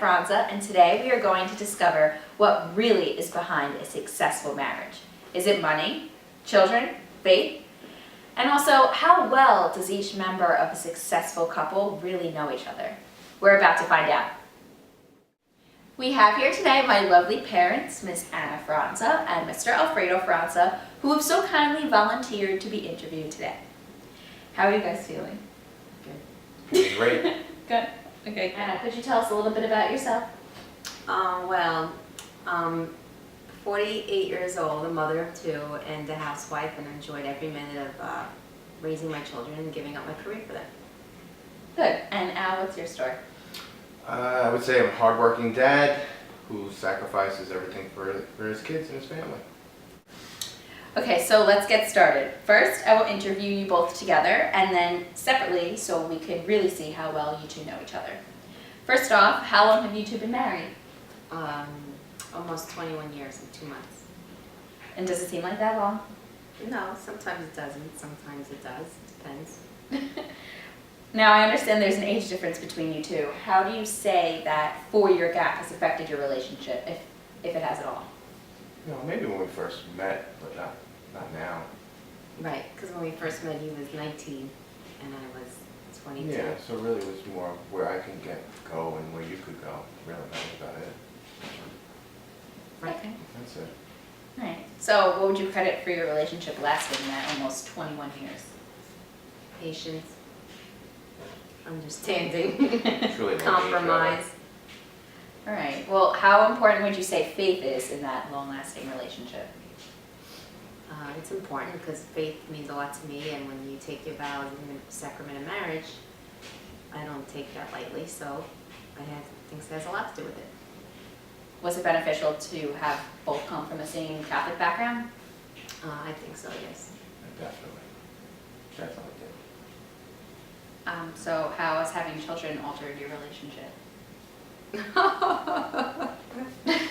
Franza, and today we are going to discover what really is behind a successful marriage. Is it money, children, faith? And also, how well does each member of a successful couple really know each other? We're about to find out. We have here today my lovely parents, Miss Anna Franza and Mr. Alfredo Franza, who have so kindly volunteered to be interviewed today. How are you guys feeling? Good. Great. Good. Okay. Anna, could you tell us a little bit about yourself? 48 years old, a mother of two, and a housewife, and enjoyed every minute of raising my children and giving up my career for them. Good. And Al, what's your story? I would say I'm a hardworking dad who sacrifices everything for his kids and his family. Okay, so let's get started. First, I will interview you both together and then separately so we can really see how well you two know each other. First off, how long have you two been married? Almost 21 years and 2 months. And does it seem like that long? No, sometimes it doesn't, sometimes it does, depends. Now, I understand there's an age difference between you two. How do you say that 4-year gap has affected your relationship, if it has at all? You know, maybe when we first met, but not now. Right, because when we first met, he was 19 and I was 22. Yeah, so really it was more where I can go and where you could go. Really, that was about it. Right. Okay. That's it. All right. So what would you credit for your relationship lasting that almost 21 years? Patience, understanding, It's really the compromise. All right. Well, how important would you say faith is in that long-lasting relationship? It's important because faith means a lot to me, and when you take your vows in the sacrament of marriage, I don't take that lightly, so I think it has a lot to do with it. Was it beneficial to have both come from the same Catholic background? I think so, yes. Definitely. Definitely did. So how has having children altered your relationship?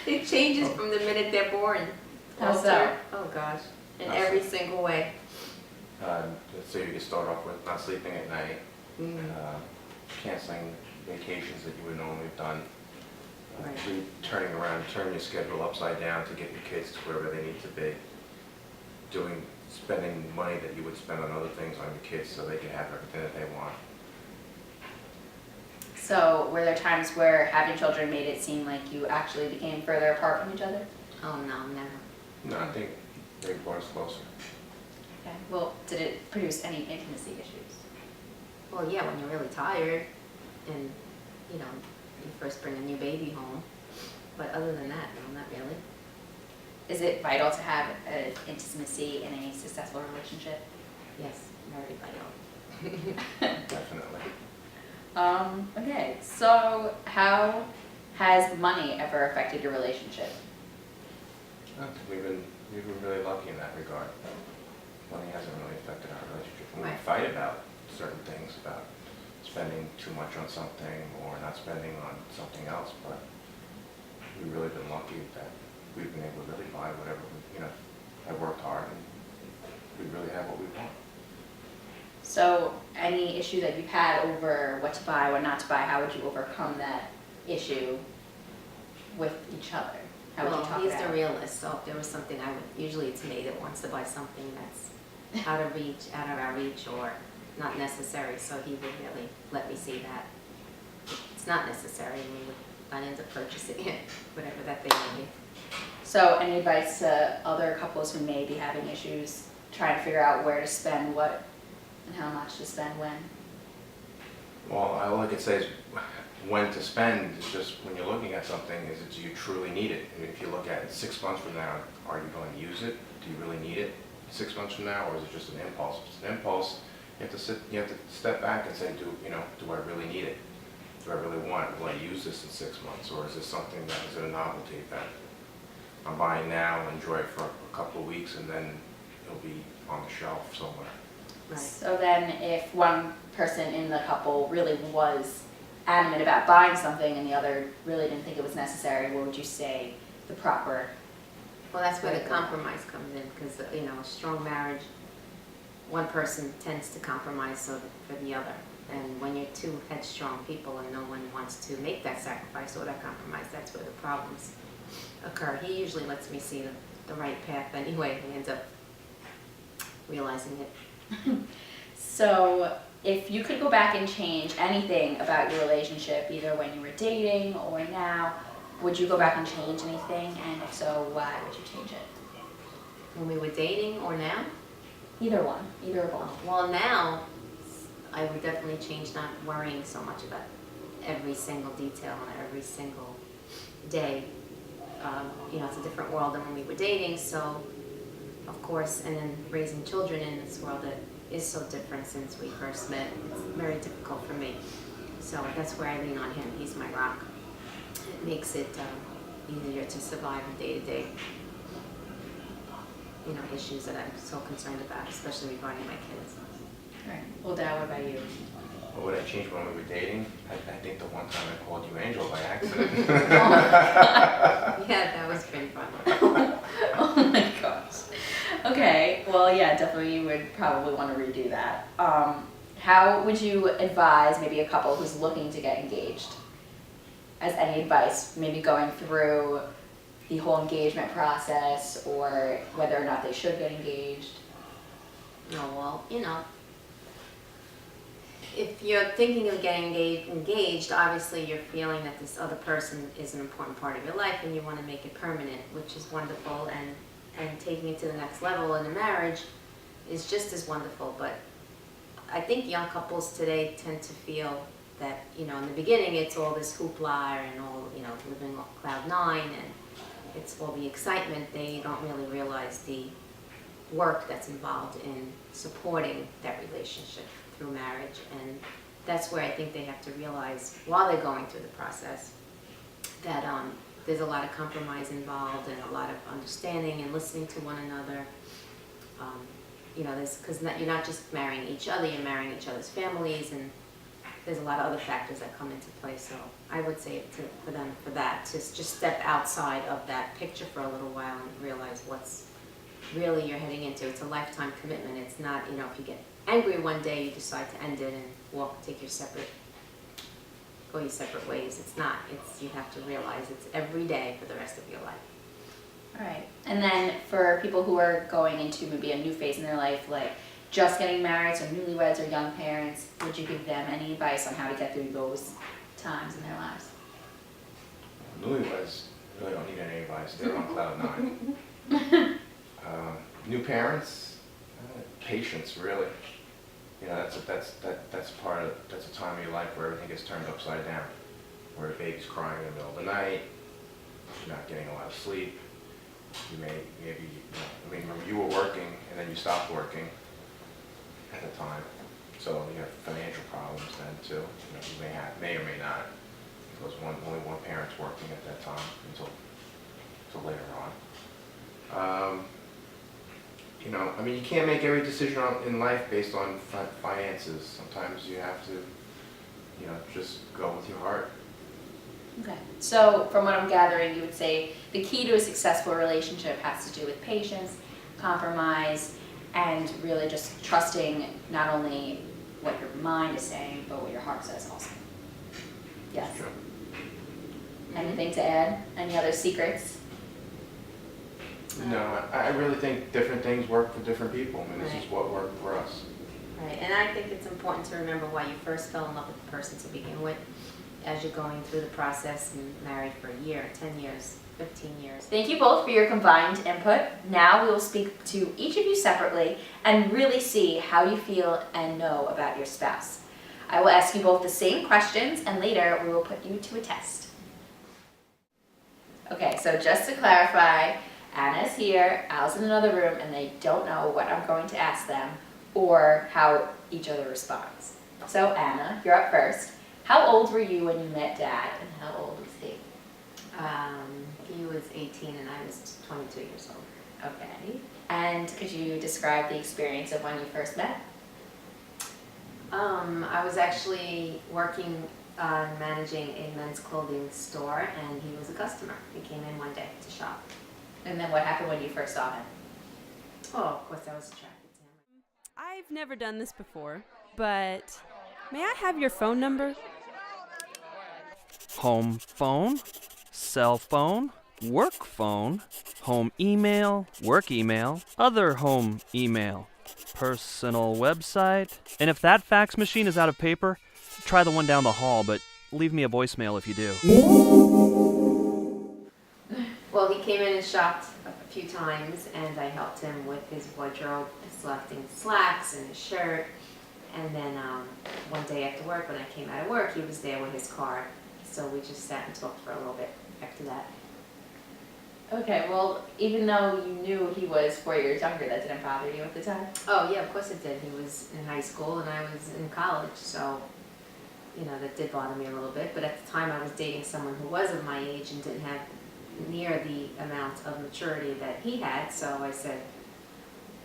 It changes from the minute they're born. How so? Altered. Oh gosh, in How every so? single way. Let's say you could start off with not sleeping at night, Mm. canceling vacations that you would normally have done, Right. turning your schedule upside down to get your kids to wherever they need to be, spending money that you would spend on other things on your kids so they can have everything that they want. So were there times where having children made it seem like you actually became further apart from each other? Oh no, never. No, I think they brought us closer. Okay. Well, did it produce any intimacy issues? Well, yeah, when you're really tired, and you first bring a new baby home. But other than that, no, not really. Is it vital to have intimacy in a successful relationship? Yes, very vital. Definitely. Okay, so how has money ever affected your relationship? I think we've been really lucky in that regard. Money hasn't really affected our relationship. We Right. fight about certain things, about spending too much on something or not spending on something else, but we've really been lucky that we've been able to really buy whatever have worked hard, and we really have what we want. So any issue that you've had over what to buy, what not to buy, how would you overcome that itew with each other? How would you talk he's it the out? realist, so if there was something usually it's me that wants to buy something that's out of our reach, or not necessary, so he would really let me see that it's not necessary, and we would not end up purchasing it, whatever that thing may be. So any advice to other couples who may be having issues trying to figure out where to spend what and how much to spend when? Well, all I could say is when to spend is just when you're looking at something, is it, do you truly need it? I mean, if you look at it 6 months from now, are you going to use it? Do you really need it 6 months from now, or is it just an impulse? If it's an impulse, you have to step back and say, do I really need it? Do I really want it? Will I use this in 6 months, or is this something that is a novelty that I'm buying now, enjoy it for a couple of weeks, and then it'll be on the shelf somewhere? Right. So then if one person in the couple really was adamant about buying something and the other really didn't think it was necessary, what would you say the proper? Well, that's where the compromise comes in, because a strong marriage one person tends to compromise for the other. And when you're two headstrong people and no one wants to make that sacrifice or that compromise, that's where the problems occur. He usually lets me see the right path anyway. He ends up realizing it. So if you could go back and change anything about your relationship, either when you were dating or now, would you go back and change anything? And if so, why would you change it? When we were dating or now? Either one, either or both. Well, now I would definitely change not worrying so much about every single detail and every single day. It's a different world than when we were dating, so of course, and then raising children in this world that is so different since we first met. It's very difficult for me. So that's where I lean on him. He's my rock. It makes it easier to survive in day-to-day issues that I'm so concerned about, especially regarding my kids. Right. Well, Dad, what about you? What would I change when we were dating? I think the one time I called you Angel by accident. Yeah, that was pretty fun. Oh my gosh. Okay, well, yeah, definitely you would probably want to redo that. How would you advise maybe a couple who's looking to get engaged? As any advice, maybe going through the whole engagement process or whether or not they should get engaged? No, well, if you're thinking of getting engaged, obviously you're feeling that this other person is an important part of your life and you want to make it permanent, which is wonderful, and taking it to the next level in a marriage is just as wonderful. But I think young couples today tend to feel that, in the beginning it's all this hoopla and all, living on cloud nine and it's all the excitement. They don't really realize the work that's involved in supporting that relationship through marriage, and that's where I think they have to realize while they're going through the process that there's a lot of compromise involved and a lot of understanding and listening to one another. Because you're not just marrying each other, you're marrying each other's families, and there's a lot of other factors that come into play. So I would say for them to just step outside of that picture for a little while and realize what's really you're heading into. It's a lifetime commitment. It's not, if you get angry one day, you decide to end it and go your separate ways. It's not. You have to realize it's every day for the rest of your life. All right. And then for people who are going into maybe a new phase in their life, like just getting married, so newlyweds or young parents, would you give them any advice on how to get through those times in their lives? Newlyweds really don't need any advice. They're on cloud nine. New parents, patience, really. That's a time of your life where everything gets turned upside down, where a baby's crying in the middle of the night, you're not getting a lot of sleep. You were working and then you stopped working at the time, so you have financial problems then too. You may or may not, because only one parent's working at that time until later on. You can't make every decision in life based on finances. Sometimes you have to, just go with your heart. Okay. So from what I'm gathering, you would say the key to a successful relationship has to do with patience, compromise, and really just trusting not only what your mind is saying, but what your heart says also. Yes. Sure. Anything to add? Any other secrets? No, I really think different things work for different people. This Right. is what worked for us. Right, and I think it's important to remember why you first fell in love with the person to begin with, as you're going through the process and married for a year, 10 years, 15 years. Thank you both for your combined input. Now we will speak to each of you separately and really see how you feel and know about your spouse. I will ask you both the same questions and later we will put you to a test. Okay, so just to clarify, Anna's here, Al's in another room, and they don't know what I'm going to ask them or how each other responds. So Anna, you're up first. How old were you when you met Dad, and how old was he? He was 18 and I was 22 years old. Okay. And could you describe the experience of when you first met? I was actually working managing a men's clothing store, and he was a customer. He came in one day to shop. And then what happened when you first saw him? Oh, of course I was attracted to him. I've never done this before, but may I have your phone number? Home phone, cell phone, work phone, home email, work email, other home email, personal website. And if that fax machine is out of paper, try the one down the hall, but leave me a voicemail if you do. Well, he came in and shopped a few times, and I helped him with his wardrobe, selecting slacks and his shirt. And then one day after work, when I came out of work, he was there with his card. So we just sat and talked for a little bit after that. Okay, well, even though you knew he was 4 years younger, that didn't bother you at the time? Oh yeah, of course it did. He was in high school and I was in college, so that did bother me a little bit. But at the time I was dating someone who was of my age and didn't have near the amount of maturity that he had, so I said,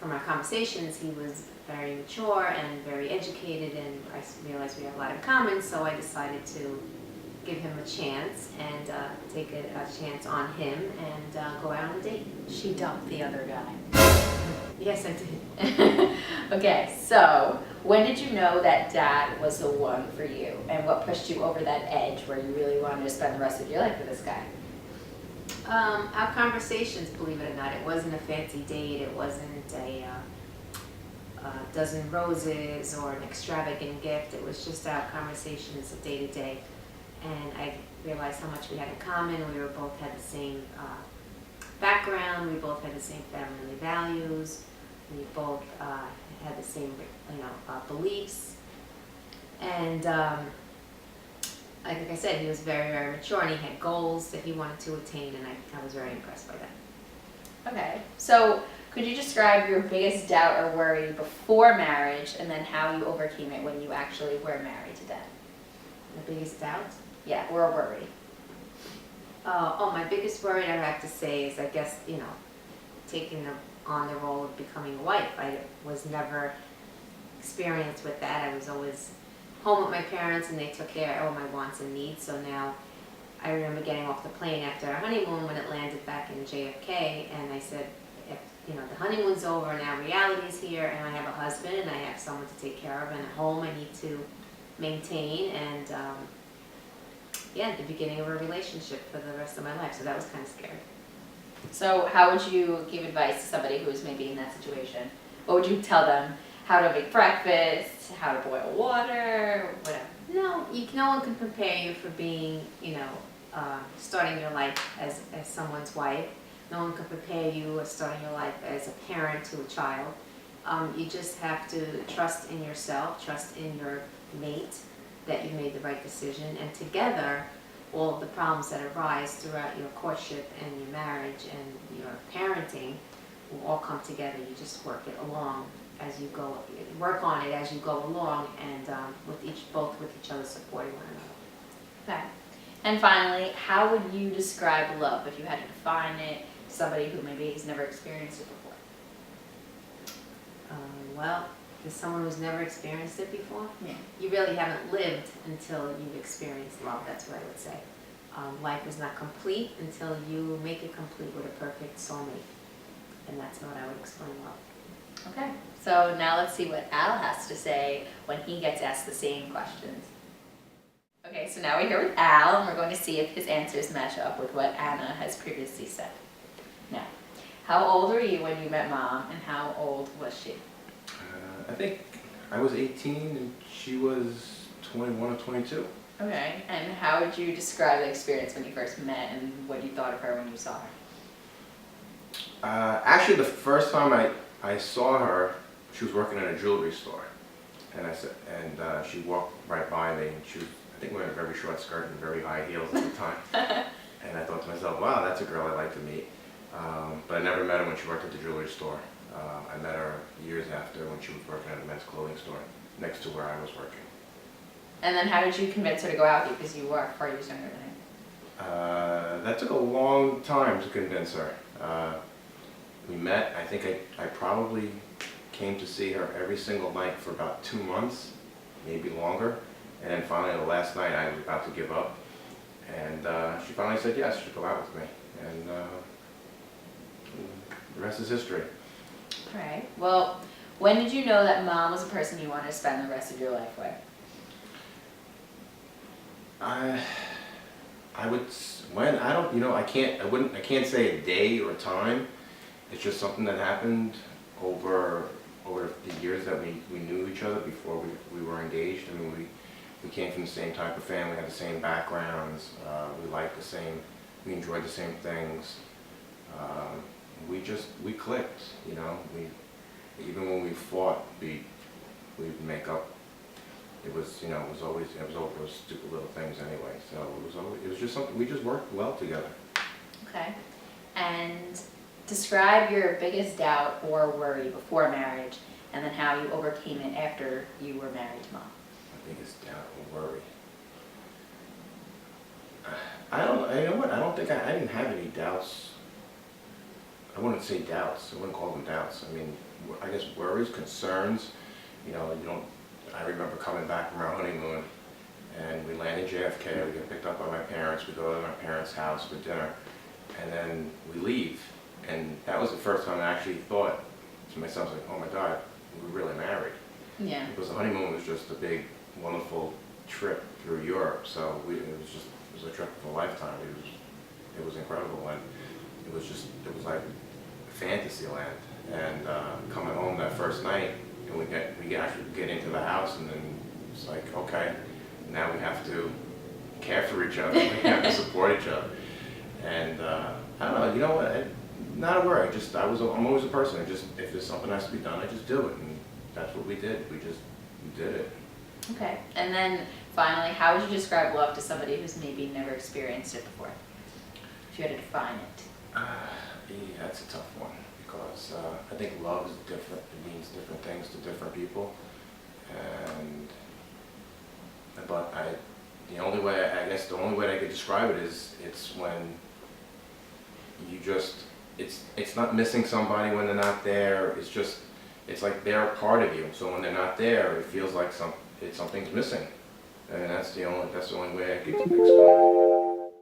from our conversations, he was very mature and very educated, and I realized we have a lot in common, so I decided to give him a chance and take a chance on him and go out on a date. She dumped the other guy. Yes, I did. Okay, so when did you know that Dad was the one for you? And what pushed you over that edge where you really wanted to spend the rest of your life with this guy? Our conversations, believe it or not, it wasn't a fancy date, it wasn't a dozen roses or an extravagant gift, it was just our conversations day to day. And I realized how much we had in common. We were both had the same background, we both had the same family values, we both had the same beliefs. And like I said, he was very, very mature, and he had goals that he wanted to attain, and I was very impressed by that. Okay, so could you describe your biggest doubt or worry before marriage, and then how you overcame it when you actually were married to Dad? The biggest doubt? Yeah, or a worry. My biggest worry, I have to say, is I guess, taking on the role of becoming a wife. I was never experienced with that. I was always home with my parents, and they took care of all my wants and needs. So now I remember getting off the plane after our honeymoon when it landed back in JFK, and I said, if the honeymoon's over, now reality's here, and I have a husband, and I have someone to take care of, and a home I need to maintain, and the beginning of a relationship for the rest of my life. So that was kind of scary. So how would you give advice to somebody who's maybe in that situation? What would you tell them? How to make breakfast, how to boil water, whatever? No one can prepare you for being, starting your life as someone's wife. No one can prepare you as starting your life as a parent to a child. You just have to trust in yourself, trust in your mate, that you made the right decision, and together, all of the problems that arise throughout your courtship and your marriage and your parenting will all come together. You just work it along as you go, work on it as you go along, and both with each other supporting one another. Okay. And finally, how would you describe love if you had to define it to somebody who maybe has never experienced it before? Well, as someone who's never experienced it before, Yeah. you really haven't lived until you've experienced love. That's what I would say. Life is not complete until you make it complete with a perfect soulmate, and that's what I would explain love. Okay. So now let's see what Al has to say when he gets asked the same questions. Okay, so now we're here with Al, and we're going to see if his answers match up with what Anna has previously said. Now, how old were you when you met Mom, and how old was she? I think I was 18 and she was 21 or 22. Okay, and how would you describe the experience when you first met and what you thought of her when you saw her? Actually, the first time I saw her, she was working in a jewelry store, and she walked right by me, and she was, I think, wearing a very short skirt and very high heels at the time. And I thought to myself, wow, that's a girl I'd like to meet. But I never met her when she worked at the jewelry store. I met her years after when she was working at a men's clothing store next to where I was working. And then how did you convince her to go out with you, because you were 4 years younger than her? That took a long time to convince her. We met, I think I probably came to see her every single night for about 2 months, maybe longer. And then finally, the last night, I was about to give up. And she finally said yes, she'd go out with me. And the rest is history. All right. Well, When did you know that mom was a person you wanted to spend the rest of your life with? I would, when, I don't, I can't say a day or a time. It's just something that happened over the years that we knew each other before we were engaged. I mean, we came from the same type of family, had the same backgrounds, we liked the same, we enjoyed the same things. We clicked, even when we fought, we'd make up. It was over those stupid little things anyway. So it was just something, we just worked well together. Okay. And describe your biggest doubt or worry before marriage, and then how you overcame it after you were married to mom. My biggest doubt or worry. You know what? I don't think I didn't have any doubts. I wouldn't say doubts. I wouldn't call them doubts. I mean, I guess worries, concerns. I remember coming back from our honeymoon, and we land in JFK. We get picked up by my parents. We go to my parents' house for dinner, and then we leave. And that was the first time I actually thought to myself, like, oh my God, we're really married. Yeah. Because the honeymoon was just a big, wonderful trip through Europe. So it was a trip of a lifetime. It was incredible, and it was like fantasy land. And coming home that first night, and we actually get into the house, and then it's like, okay, now we have to care for each other. We have to support each other. And I don't know. You know what? Not a worry. I'm always a person. If there's something that has to be done, I just do it, and that's what we did. We did it. Okay. And then finally, how would you describe love to somebody who's maybe never experienced it before? If you had to define it. Yeah, that's a tough one, because I think love is different. It means different things to different people, but the only way I could describe it is it's when you just it's not missing somebody when they're not there. It's like they're a part of you. So when they're not there, it feels like something's missing, and that's the only way I could explain it.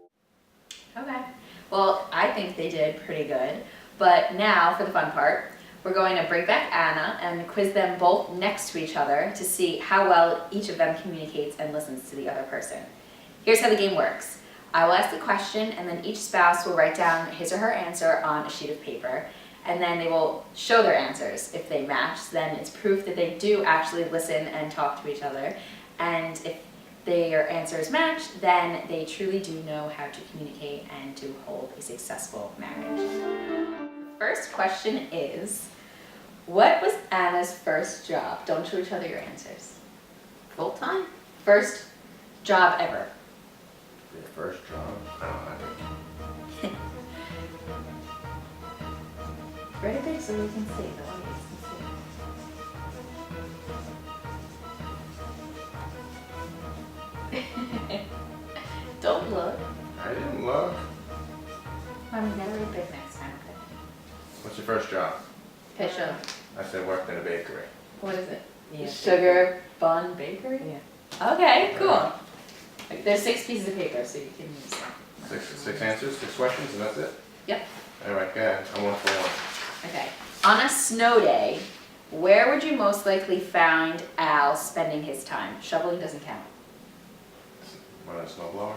Okay. Well, I think they did pretty good. But now, for the fun part, we're going to bring back Anna and quiz them both next to each other to see how well each of them communicates and listens to the other person. Here's how the game works. I will ask the question, and then each spouse will write down his or her answer on a sheet of paper, and then they will show their answers. If they match, then it's proof that they do actually listen and talk to each other. And if their answers match, then they truly do know how to communicate and to hold a successful marriage. The first question is, what was Anna's first job? Don't show each other your answers. Full-time? First job ever. Your first job? I think. Write it big so we can see. The audience can see. Don't look. I didn't look. I'm gonna write big next time. What's your first job? Okay, show. I said worked in a bakery. What is it? Yeah. Sugar Bun Bakery? Yeah. Okay, cool. There's 6 pieces of paper, so you can use them. Six answers, 6 questions, and that's it? Yep. All right, go ahead. I'm 1 for 1. Okay. On a snow day, where would you most likely find Al spending his time? Shoveling doesn't count. What, a snowblower?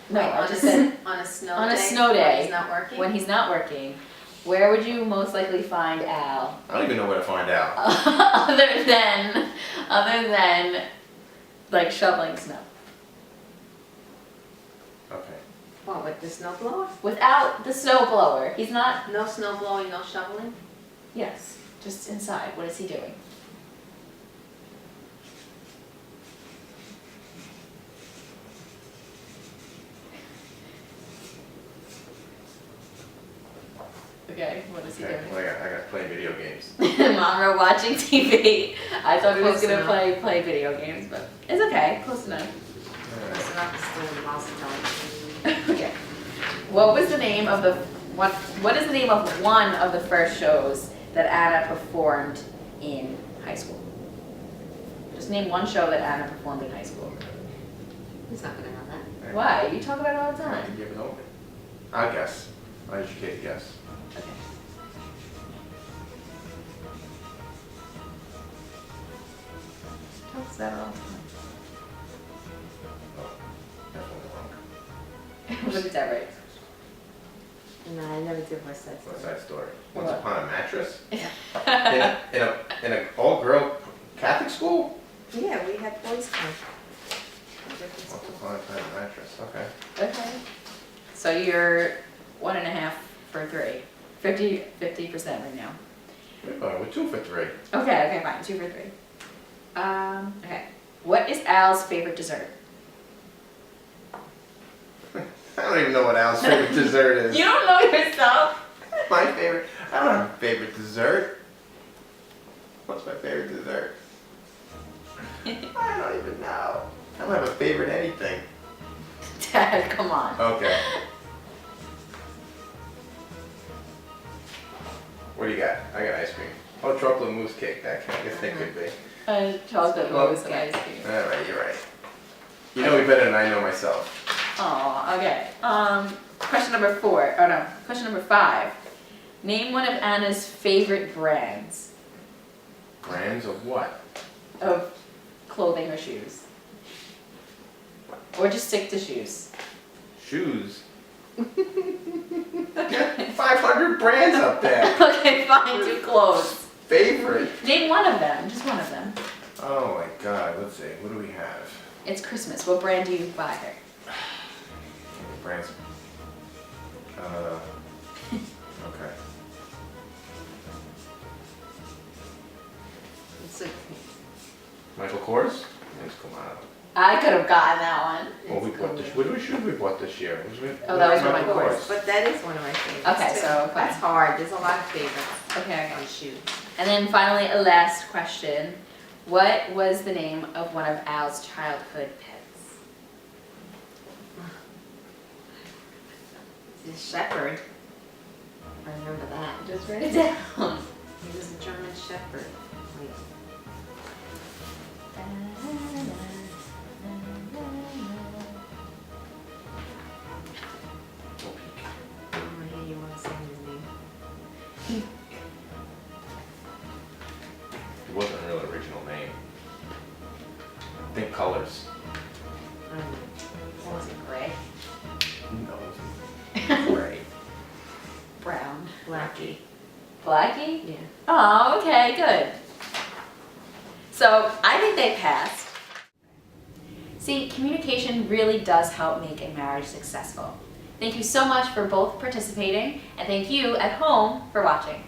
No, Wait, I just said on a snow day? on a snow When day, he's not working? when he's not working, where would you most likely find Al? I don't even know where to find out. other than like shoveling snow. Okay. What, with the snow blower? Without the snow blower. He's not, No snow blowing, no shoveling? yes, just inside. What is he doing? Okay, what is he Okay, doing? well, I got to play video games. Mom, we're watching TV. I thought he was Close gonna enough. play video games, but it's okay, close enough. All right. Listen up, it's still in Boston television. Okay. What is the name of one of the first shows that Anna performed in high school? Just name one show that Anna performed in high school. He's not gonna know that. All right. Why? You talk about it all the I time. can give it over. I'll guess. I'll educate guess. Okay. Is that all? Oh, definitely wrong. What is that right? No, I never did West Side What's Story. that story? Once What? upon a mattress? In a all-girl Catholic school? Yeah, we had boys come. Once upon a time a mattress, okay. Okay. So you're 1.5 for 3. 50% right now. We're 2 for 3. Okay, fine. 2 for 3. Okay. What is Al's favorite dessert? I don't even know what Al's favorite dessert is. You don't know yourself? My favorite? I don't have a favorite dessert. What's my favorite dessert? I don't even know. I don't have a favorite anything. Dad, come on. Okay. What do you got? I got ice cream. Oh, chocolate mousse cake. That I guess that could be. Chocolate Well, mousse cake. All right, you're right. You know me better than I know myself. Oh, okay. Question number 4. Oh no, question number 5. Name one of Anna's favorite brands Brands of what? of clothing or shoes. Or just stick to shoes. Shoes. 500 brands up there. Okay, fine, too close. Favorite? Name one of them, just one of them. Oh my God. Let's see. What do we have? It's Christmas. What brand do you buy her? Brands. Okay. It's a, Michael Kors? Yes, come on. I could have gotten that one. Well, we bought this. What shoes we bought this year? It was Oh, that was with Michael Michael Kors. but that is one of my favorites. Okay, too. so, fine. That's hard. There's a lot of favorites Okay, on shoes. And then finally, a last question. What was the name of one of Al's childhood pets? He's a shepherd. I remember that. Just write it down. He was a German shepherd. Wait. I hear you want to say his name. It wasn't a real original name. Think colors. I don't know. Was it gray? No, it wasn't. Gray. Brown. Blackie. Blackie? Yeah. Oh, okay, good. So I think they passed. See, communication really does help make a marriage successful. Thank you so much for both participating, and thank you at home for watching.